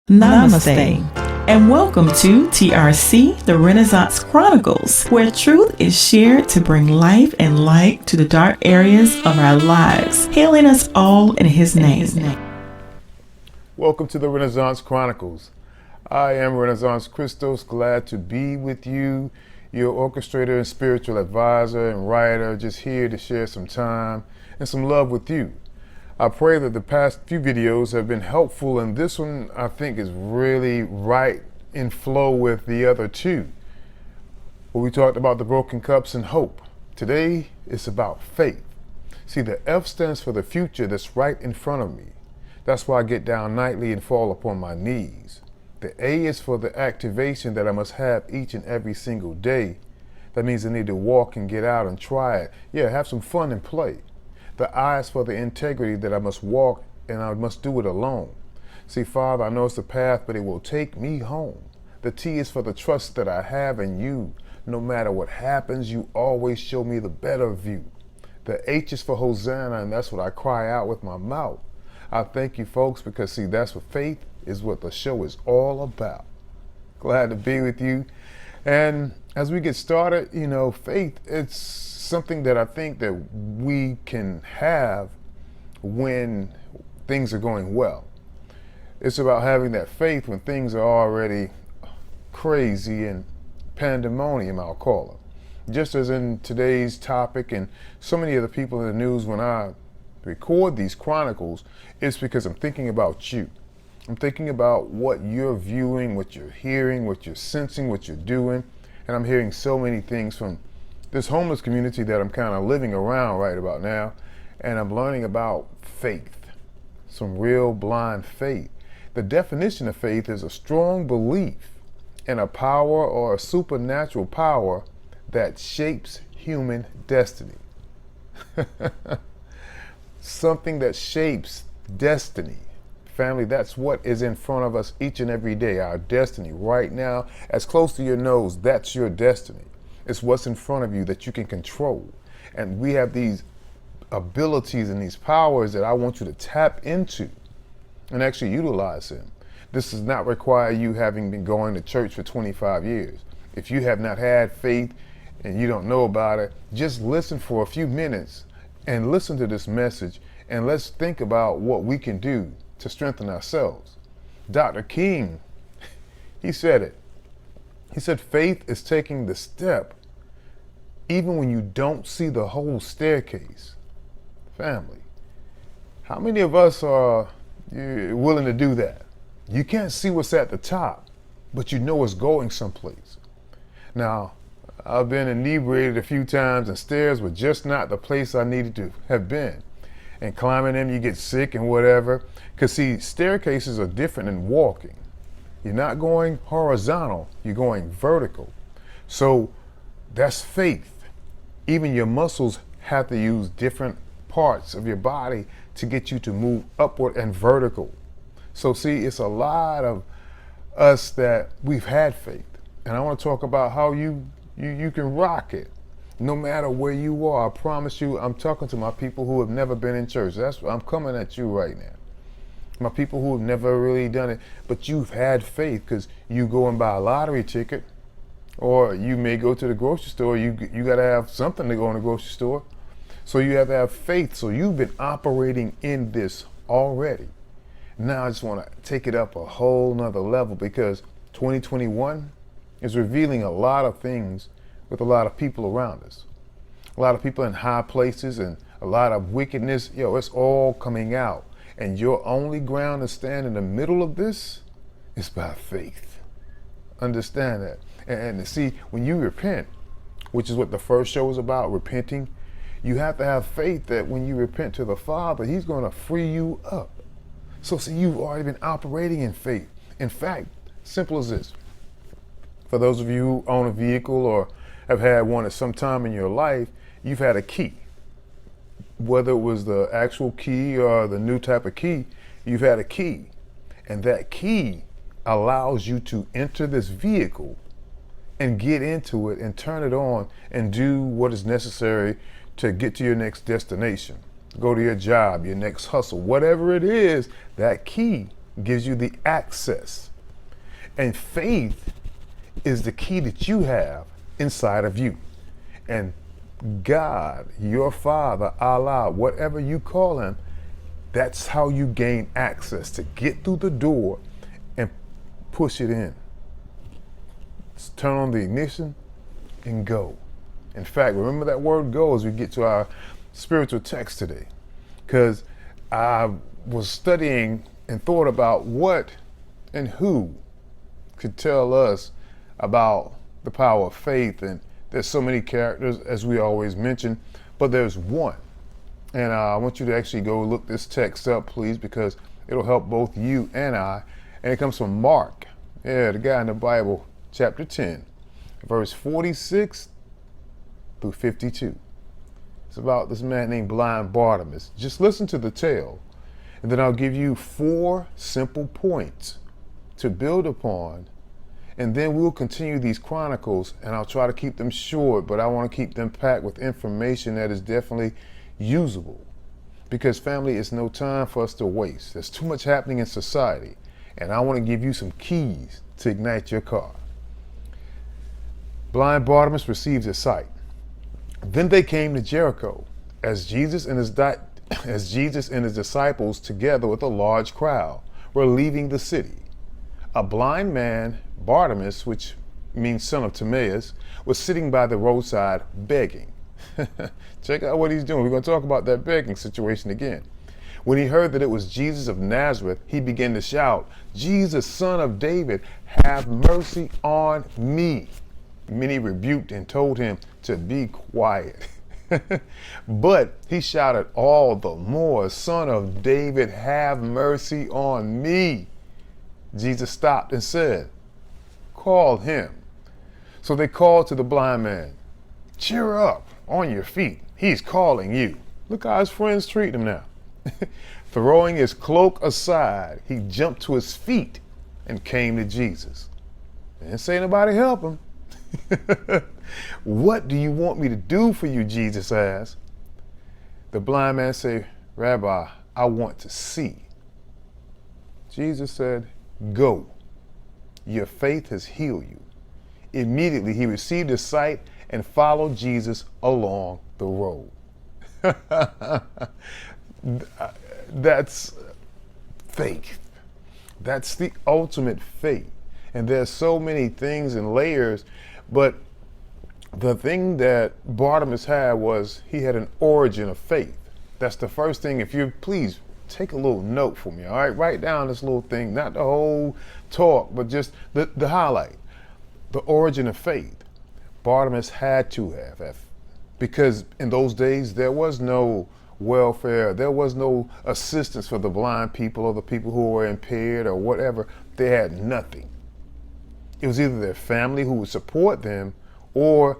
Namaste. And welcome to TRC, the Renazance Chronicles, where truth is shared to bring life and light to the dark areas of our lives, hailing us all in His name. Welcome to the Renazance Chronicles. I am Renazance Christos, glad to be with you, your orchestrator and spiritual advisor and writer, just here to share some time and some love with you. I pray that the past few videos have been helpful, and this one I think is really right in flow with the other two, where we talked about the broken cups and hope. Today it's about faith. See, the F stands for the future that's right in front of me. That's why I get down nightly and fall upon my knees. The A is for the activation that I must have each and every single day. That means I need to walk and get out and try it. Yeah, have some fun and play. The I is for the integrity that I must walk, and I must do it alone. See, Father, I know it's the path, but it will take me home. The T is for the trust that I have in you. No matter what happens, you always show me the better view. The H is for Hosanna, and that's what I cry out with my mouth. I thank you, folks, because see, that's what faith is, what the show is all about. Glad to be with you. And as we get started, faith, it's something that I think that we can have when things are going well. It's about having that faith when things are already crazy and pandemonium, I'll call it. Just as in today's topic and so many of the people in the news, when I record these chronicles, it's because I'm thinking about you. I'm thinking about what you're viewing, what you're hearing, what you're sensing, what you're doing. And I'm hearing so many things from this homeless community that I'm kind of living around right about now, and I'm learning about faith, some real blind faith. The definition of faith is a strong belief in a power or a supernatural power that shapes human destiny. Something that shapes destiny. Family, that's what is in front of us each and every day, our destiny. Right now, as close to your nose, that's your destiny. It's what's in front of you that you can control. And we have these abilities and these powers that I want you to tap into and actually utilize them. This does not require you having been going to church for 25 years. If you have not had faith and you don't know about it, just listen for a few minutes and listen to this message, and let's think about what we can do to strengthen ourselves. Dr. King, he said it. He said, faith is taking the step even when you don't see the whole staircase. Family, how many of us are willing to do that? You can't see what's at the top, but you know it's going someplace. Now, I've been inebriated a few times, and stairs were just not the place I needed to have been. And climbing them, you get sick and whatever. Because see, staircases are different than walking. You're not going horizontal, you're going vertical. So that's faith. Even your muscles have to use different parts of your body to get you to move upward and vertical. So see, it's a lot of us that we've had faith. And I want to talk about how you can rock it. No matter where you are, I promise you, I'm talking to my people who have never been in church. I'm coming at you right now. My people who have never really done it, but you've had faith because you go and buy a lottery ticket, or you may go to the grocery store. You got to have something to go in the grocery store. So you have to have faith. So you've been operating in this already. Now I just want to take it up a whole nother level, because 2021 is revealing a lot of things with a lot of people around us. A lot of people in high places and a lot of wickedness. It's all coming out. And your only ground to stand in the middle of this is by faith. Understand that. And see, when you repent, which is what the first show was about, repenting, you have to have faith that when you repent to the Father, He's going to free you up. So see, you've already been operating in faith. In fact, simple as this. For those of you who own a vehicle or have had one at some time in your life, you've had a key. Whether it was the actual key or the new type of key, you've had a key. And that key allows you to enter this vehicle and get into it and turn it on and do what is necessary to get to your next destination. Go to your job, your next hustle, whatever it is, that key gives you the access. And faith is the key that you have inside of you. And God, your Father, Allah, whatever you call him, that's how you gain access to get through the door and push it in. Just turn on the ignition and go. In fact, remember that word go as we get to our spiritual text today. Because I was studying and thought about what and who could tell us about the power of faith. And there's so many characters, as we always mention, but there's one. And I want you to actually go look this text up, please, because it'll help both you and I. And it comes from Mark, the guy in the Bible, chapter 10, verse 46 through 52. It's about this man named blind Bartimaeus. Just listen to the tale, and then I'll give you 4 simple points to build upon. And then we'll continue these chronicles, and I'll try to keep them short, but I want to keep them packed with information that is definitely usable. Because family, it's no time for us to waste. There's too much happening in society, and I want to give you some keys to ignite your car. Blind Bartimaeus receives his sight. Then they came to Jericho, as Jesus and his disciples, together with a large crowd, were leaving the city. A blind man, Bartimaeus, which means son of Timaeus, was sitting by the roadside begging. Check out what he's doing. We're going to talk about that begging situation again. When he heard that it was Jesus of Nazareth, he began to shout, "Jesus, son of David, have mercy on me." Many rebuked and told him to be quiet. But he shouted all the more, "Son of David, have mercy on me." Jesus stopped and said, "Call him." So they called to the blind man, "Cheer up, on your feet. He's calling you." Look how his friends treat him now. Throwing his cloak aside, he jumped to his feet and came to Jesus. Didn't say nobody help him. "What do you want me to do for you?" Jesus asked. The blind man said, "Rabbi, I want to see." Jesus said, "Go. Your faith has healed you." Immediately he received his sight and followed Jesus along the road. That's faith. That's the ultimate faith. And there's so many things and layers, but the thing that Bartimaeus had was he had an origin of faith. That's the first thing. If you please take a little note for me, all right? Write down this little thing, not the whole talk, but just the highlight. The origin of faith. Bartimaeus had to have, because in those days there was no welfare, there was no assistance for the blind people or the people who were impaired or whatever. They had nothing. It was either their family who would support them, or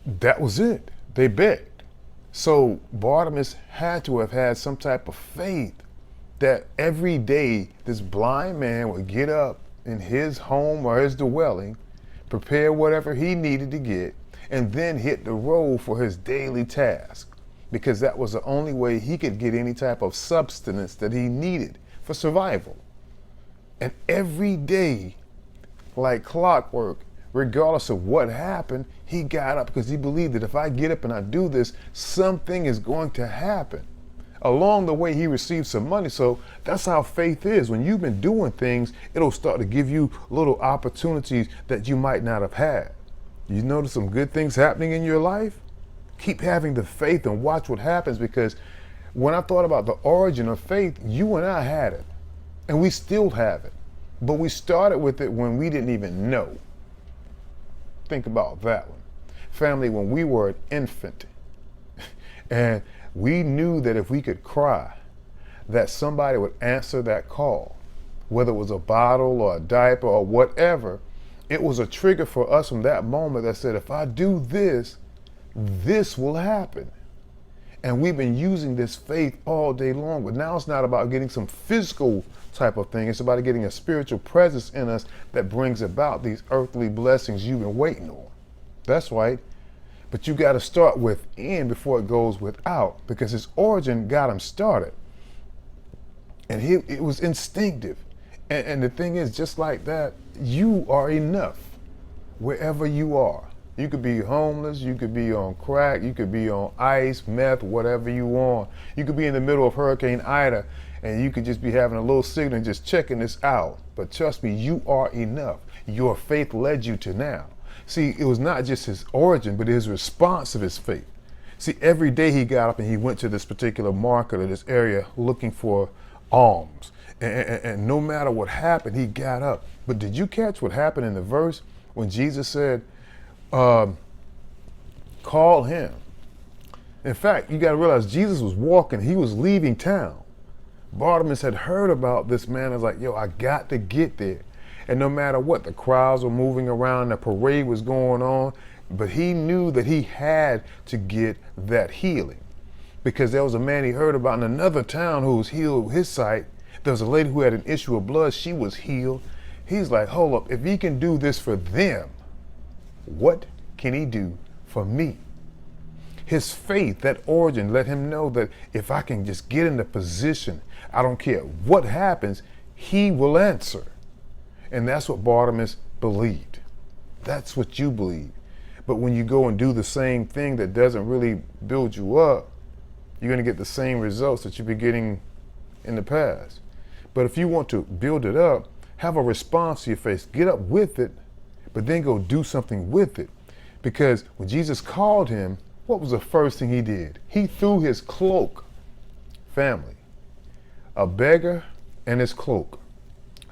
that was it. They begged. So Bartimaeus had to have had some type of faith that every day this blind man would get up in his home or his dwelling, prepare whatever he needed to get, and then hit the road for his daily task, because that was the only way he could get any type of sustenance that he needed for survival. And every day, like clockwork, regardless of what happened, he got up because he believed that if I get up and I do this, something is going to happen. Along the way, he received some money. So that's how faith is. When you've been doing things, it'll start to give you little opportunities that you might not have had. You notice some good things happening in your life? Keep having the faith and watch what happens, because when I thought about the origin of faith, you and I had it, and we still have it. But we started with it when we didn't even know. Think about that one. Family, when we were an infant, and we knew that if we could cry, that somebody would answer that call, whether it was a bottle or a diaper or whatever. It was a trigger for us from that moment that said, if I do this, this will happen. And we've been using this faith all day long, but now it's not about getting some physical type of thing. It's about getting a spiritual presence in us that brings about these earthly blessings you've been waiting on. That's right. But you got to start within before it goes without, because its origin got him started. And it was instinctive. And the thing is, just like that, you are enough wherever you are. You could be homeless, you could be on crack, you could be on ice, meth, whatever you want. You could be in the middle of Hurricane Ida and you could just be having a little signal and just checking this out. But trust me, you are enough. Your faith led you to now. See, it was not just his origin, but his response of his faith. See, every day he got up and he went to this particular market or this area looking for alms. And no matter what happened, he got up. But did you catch what happened in the verse when Jesus said, call him? In fact, you got to realize Jesus was walking, he was leaving town. Bartimaeus had heard about this man. Was like, yo, I got to get there. And no matter what, the crowds were moving around, the parade was going on, but he knew that he had to get that healing because there was a man he heard about in another town who was healed with his sight. There was a lady who had an issue of blood. She was healed. He's like, hold up, if he can do this for them, what can he do for me? His faith, that origin, let him know that if I can just get in the position, I don't care what happens, he will answer. And that's what Bartimaeus believed. That's what you believe. But when you go and do the same thing that doesn't really build you up, you're going to get the same results that you've been getting in the past. But if you want to build it up, have a response to your faith, get up with it, but then go do something with it. Because when Jesus called him, what was the first thing he did? He threw his cloak. Family, a beggar and his cloak.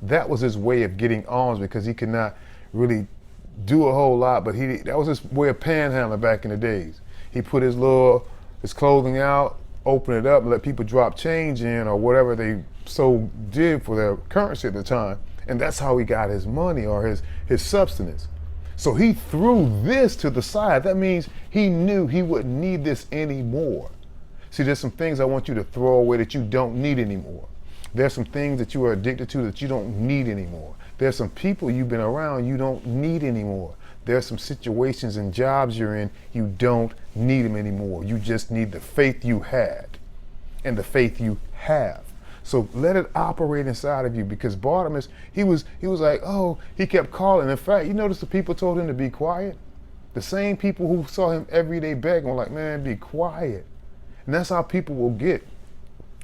That was his way of getting alms because he could not really do a whole lot, but that was his way of panhandling back in the days. He put his clothing out, open it up, and let people drop change in or whatever they so did for their currency at the time. And that's how he got his money or his substance. So he threw this to the side. That means he knew he wouldn't need this anymore. See, there's some things I want you to throw away that you don't need anymore. There's some things that you are addicted to that you don't need anymore. There's some people you've been around you don't need anymore. There's some situations and jobs you're in, you don't need them anymore. You just need the faith you had and the faith you have. So let it operate inside of you, because Bartimaeus, he was like, oh, he kept calling. In fact, you notice the people told him to be quiet. The same people who saw him every day begging were like, man, be quiet. And that's how people will get.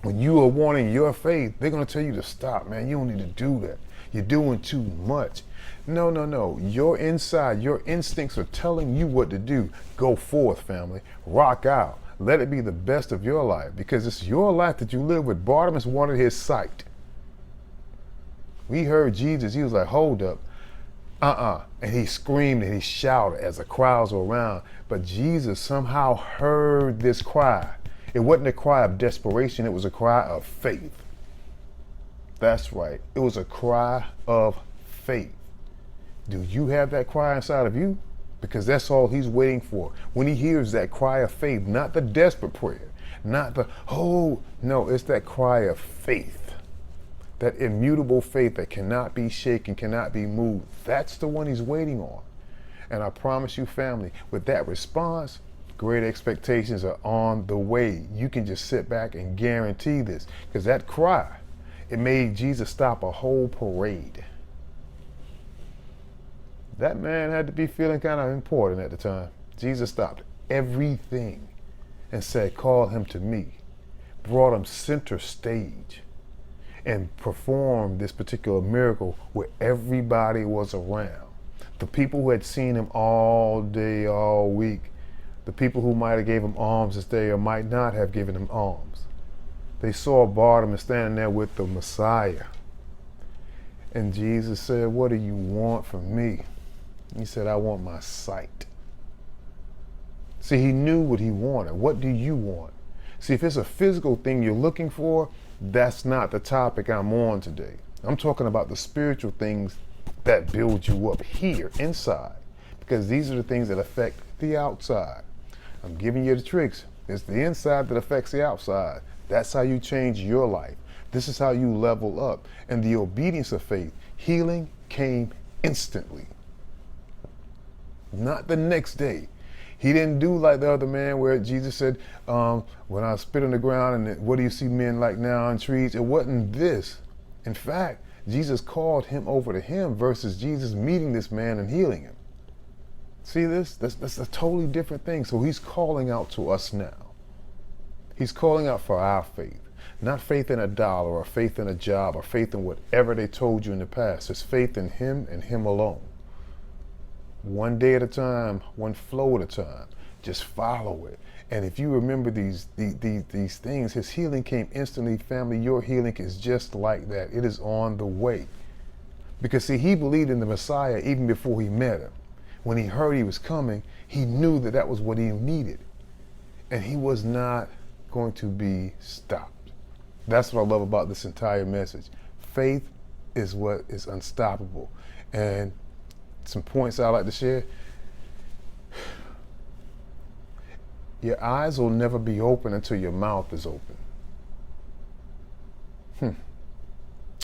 When you are wanting your faith, they're going to tell you to stop, man. You don't need to do that. You're doing too much. No. Your inside, your instincts are telling you what to do. Go forth, family. Rock out. Let it be the best of your life, because it's your life that you live with. Bartimaeus wanted his sight. We heard Jesus. He was like, hold up. And he screamed and he shouted as the crowds were around. But Jesus somehow heard this cry. It wasn't a cry of desperation. It was a cry of faith. That's right. It was a cry of faith. Do you have that cry inside of you? Because that's all he's waiting for. When he hears that cry of faith, not the desperate prayer, not the, oh, no, it's that cry of faith. That immutable faith that cannot be shaken, cannot be moved. That's the one he's waiting on. And I promise you, family, with that response, great expectations are on the way. You can just sit back and guarantee this, because that cry, it made Jesus stop a whole parade. That man had to be feeling kind of important at the time. Jesus stopped everything and said, call him to me. Brought him center stage and performed this particular miracle where everybody was around. The people who had seen him all day, all week, the people who might have gave him alms this day or might not have given him alms. They saw Bartimaeus standing there with the Messiah. And Jesus said, what do you want from me? He said, I want my sight. See, he knew what he wanted. What do you want? See, if it's a physical thing you're looking for, that's not the topic I'm on today. I'm talking about the spiritual things that build you up here inside, because these are the things that affect the outside. I'm giving you the tricks. It's the inside that affects the outside. That's how you change your life. This is how you level up. And the obedience of faith, healing came instantly. Not the next day. He didn't do like the other man where Jesus said, when I spit on the ground and what do you see men like now on trees? It wasn't this. In fact, Jesus called him over to him versus Jesus meeting this man and healing him. See this? That's a totally different thing. So he's calling out to us now. He's calling out for our faith. Not faith in a dollar or faith in a job or faith in whatever they told you in the past. It's faith in him and him alone. One day at a time, one flow at a time. Just follow it. And if you remember these things, his healing came instantly. Family, your healing is just like that. It is on the way. Because see, he believed in the Messiah even before he met him. When he heard he was coming, he knew that that was what he needed. And he was not going to be stopped. That's what I love about this entire message. Faith is what is unstoppable. And some points I like to share. Your eyes will never be open until your mouth is open.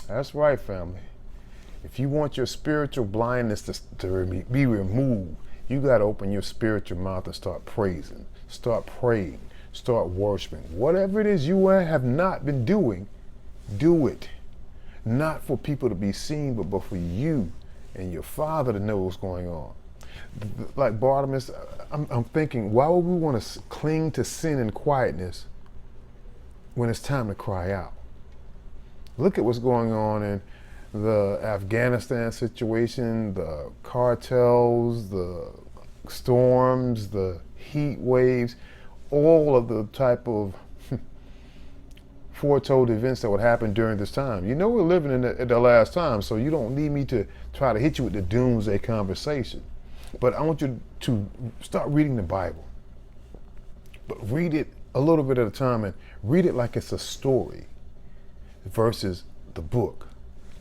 That's right, family. If you want your spiritual blindness to be removed, you got to open your spiritual mouth and start praising, start praying, start worshiping. Whatever it is you have not been doing, do it. Not for people to be seen, but for you and your Father to know what's going on. Like Bartimaeus, I'm thinking, why would we want to cling to sin and quietness when it's time to cry out? Look at what's going on in the Afghanistan situation, the cartels, the storms, the heat waves, all of the type of foretold events that would happen during this time. You know we're living in the last time, so you don't need me to try to hit you with the doomsday conversation. But I want you to start reading the Bible. But read it a little bit at a time and read it like it's a story versus the book.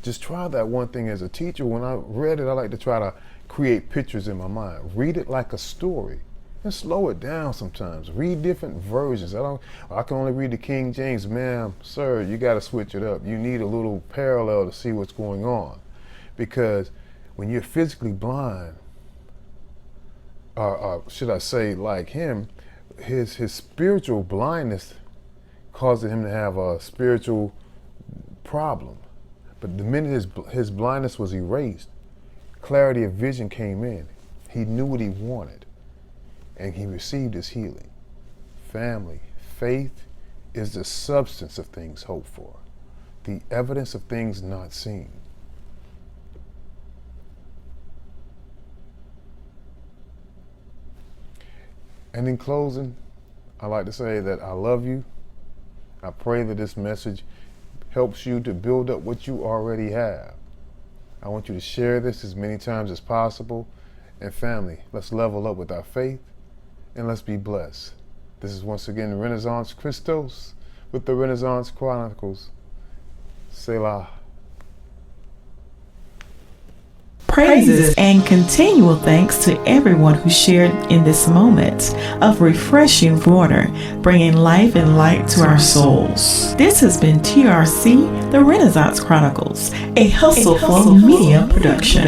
Just try that one thing as a teacher. When I read it, I like to try to create pictures in my mind. Read it like a story and slow it down sometimes. Read different versions. I can only read the King James. Ma'am, sir, you got to switch it up. You need a little parallel to see what's going on. Because when you're physically blind, or should I say like him, his spiritual blindness caused him to have a spiritual problem. But the minute his blindness was erased, clarity of vision came in. He knew what he wanted, and he received his healing. Family, faith is the substance of things hoped for, the evidence of things not seen. And in closing, I like to say that I love you. I pray that this message helps you to build up what you already have. I want you to share this as many times as possible. And family, let's level up with our faith and let's be blessed. This is once again Renazance Christos with the Renazance Chronicles. Selah. Praises and continual thanks to everyone who shared in this moment of refreshing water, bringing life and light to our souls. This has been TRC, the Renazance Chronicles, a Hustle Flow Media production.